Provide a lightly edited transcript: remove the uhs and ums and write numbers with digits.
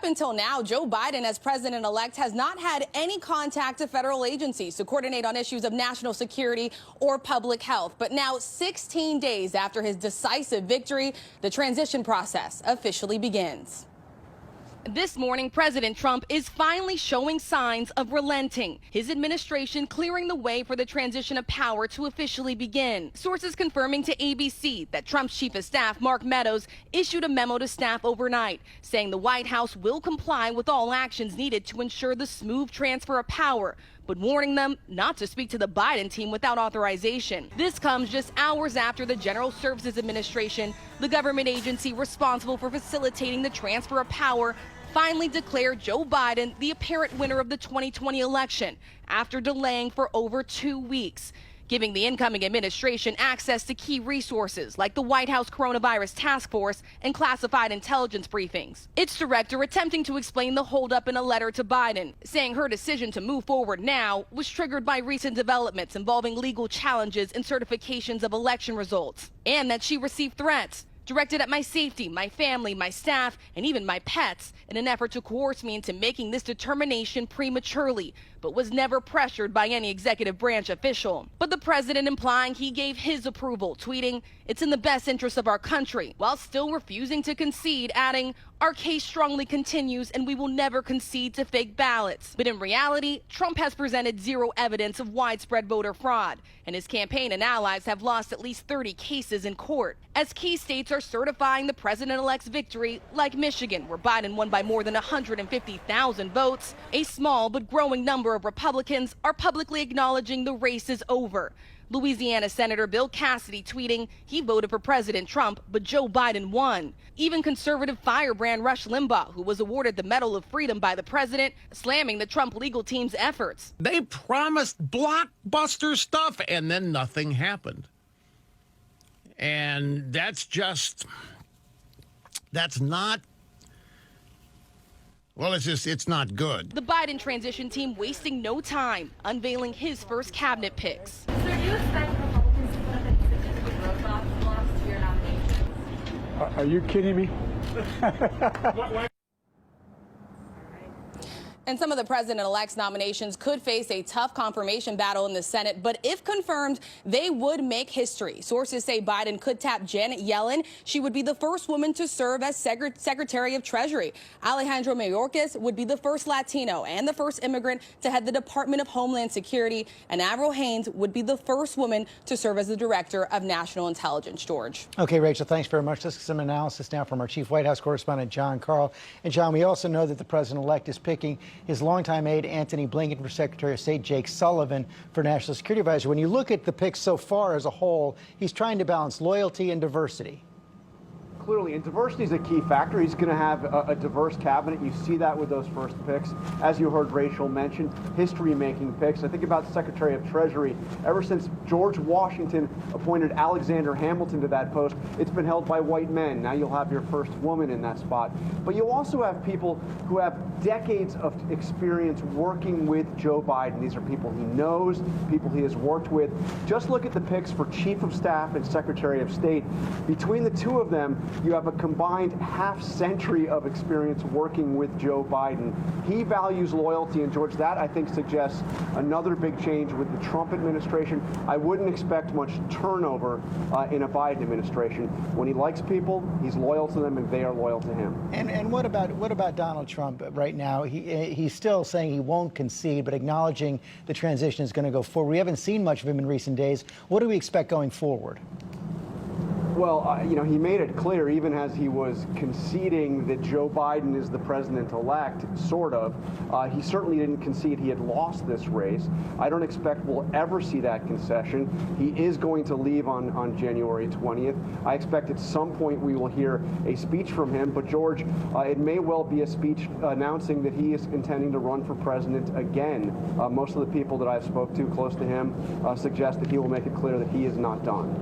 until now, Joe Biden, as president-elect, has not had any contact to federal agencies to coordinate on issues of national security or public health. But now, 16 days after his decisive victory, the transition process officially begins. This morning, President Trump is finally showing signs of relenting, his administration clearing the way for the transition of power to officially begin. Sources confirming to ABC that Trump's chief of staff, Mark Meadows, issued a memo to staff overnight, saying the White House will comply with all actions needed to ensure the smooth transfer of power, but warning them not to speak to the Biden team without authorization. This comes just hours after the General Services Administration, the government agency responsible for facilitating the transfer of power, finally declared Joe Biden the apparent winner of the 2020 election after delaying for over 2 weeks, giving the incoming administration access to key resources like the White House Coronavirus Task Force and classified intelligence briefings. Its director attempting to explain the holdup in a letter to Biden, saying her decision to move forward now was triggered by recent developments involving legal challenges and certifications of election results, and that she received threats directed at my safety, my family, my staff, and even my pets in an effort to coerce me into making this determination prematurely, but was never pressured by any executive branch official. But the president implying he gave his approval, tweeting, "It's in the best interest of our country," while still refusing to concede, adding, "Our case strongly continues and we will never concede to fake ballots." But in reality, Trump has presented zero evidence of widespread voter fraud, and his campaign and allies have lost at least 30 cases in court, as key states are certifying the president-elect's victory, like Michigan, where Biden won by more than 150,000 votes. A small but growing number of Republicans are publicly acknowledging the race is over. Louisiana Senator Bill Cassidy tweeting he voted for President Trump, but Joe Biden won. Even conservative firebrand Rush Limbaugh, who was awarded the Medal of Freedom by the president, slamming the Trump legal team's efforts. They promised blockbuster stuff, and then nothing happened. And that's not, well, it's not good. The Biden transition team wasting no time, unveiling his first cabinet picks. Sir, do you expect Republicans to put up any significant roadblocks blocks to your nominations? Are you kidding me? And some of the president-elect's nominations could face a tough confirmation battle in the Senate, but if confirmed, they would make history. Sources say Biden could tap Janet Yellen. She would be the first woman to serve as Secretary of Treasury. Alejandro Mayorkas would be the first Latino and the first immigrant to head the Department of Homeland Security. And Avril Haines would be the first woman to serve as the Director of National Intelligence. George. Okay, Rachel, thanks very much. Let's get some analysis now from our chief White House correspondent, John Carl. And John, we also know that the president-elect is picking his longtime aide, Antony Blinken, for Secretary of State, Jake Sullivan for National Security Advisor. When you look at the picks so far as a whole, he's trying to balance loyalty and diversity. Clearly, and diversity is a key factor. He's going to have a diverse cabinet. You see that with those first picks. As you heard Rachel mention, history-making picks. I think about Secretary of Treasury. Ever since George Washington appointed Alexander Hamilton to that post, it's been held by white men. Now you'll have your first woman in that spot. But you'll also have people who have decades of experience working with Joe Biden. These are people he knows, people he has worked with. Just look at the picks for Chief of Staff and Secretary of State. Between the two of them, you have a combined half-century of experience working with Joe Biden. He values loyalty, and George, that I think suggests another big change with the Trump administration. I wouldn't expect much turnover in a Biden administration. When he likes people, he's loyal to them, and they are loyal to him. And what about Donald Trump right now? He's still saying he won't concede, but acknowledging the transition is going to go forward. We haven't seen much of him in recent days. What do we expect going forward? Well, you know, he made it clear, even as he was conceding that Joe Biden is the president-elect, sort of, he certainly didn't concede he had lost this race. I don't expect we'll ever see that concession. He is going to leave on January 20th. I expect at some point we will hear a speech from him, but George, it may well be a speech announcing that he is intending to run for president again. Most of the people that I've spoke to close to him suggest that he will make it clear that he is not done.